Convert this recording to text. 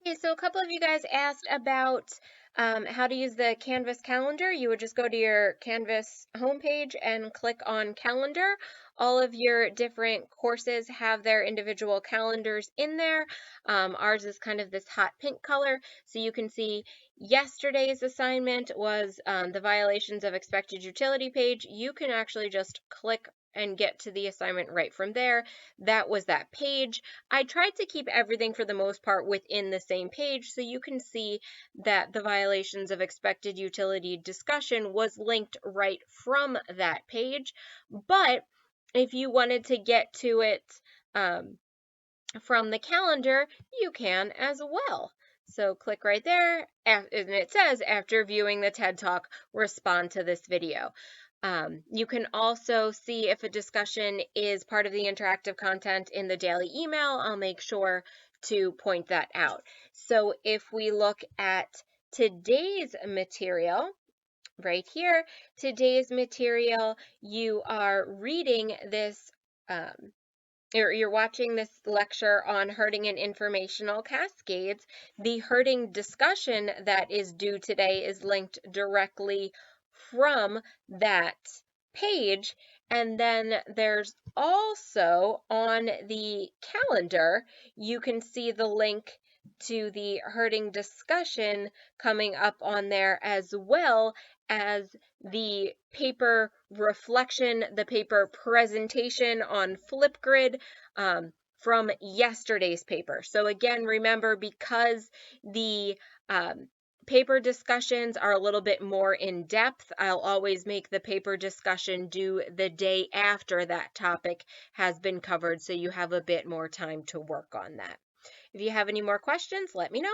Okay, so a couple of you guys asked about how to use the Canvas calendar. You would just go to your Canvas homepage and click on calendar. All of your different courses have their individual calendars in there. Ours is kind of this hot pink color, so you can see yesterday's assignment was the violations of expected utility page. You can actually just click and get to the assignment right from there. That was that page. I tried to keep everything for the most part within the same page so you can see that the violations of expected utility discussion was linked right from that page. But if you wanted to get to it from the calendar, you can as well. So click right there, and it says, after viewing the TED Talk, respond to this video. You can also see if a discussion is part of the interactive content in the daily email. I'll make sure to point that out. So if we look at today's material, right here, today's material, you are reading this you're watching this lecture on herding and informational cascades. The herding discussion that is due today is linked directly from that page. And then there's also on the calendar, you can see the link to the herding discussion coming up on there, as well as the paper reflection, the paper presentation on Flipgrid from yesterday's paper. So again, remember, because the paper discussions are a little bit more in depth, I'll always make the paper discussion due the day after that topic has been covered, so you have a bit more time to work on that. If you have any more questions, let me know.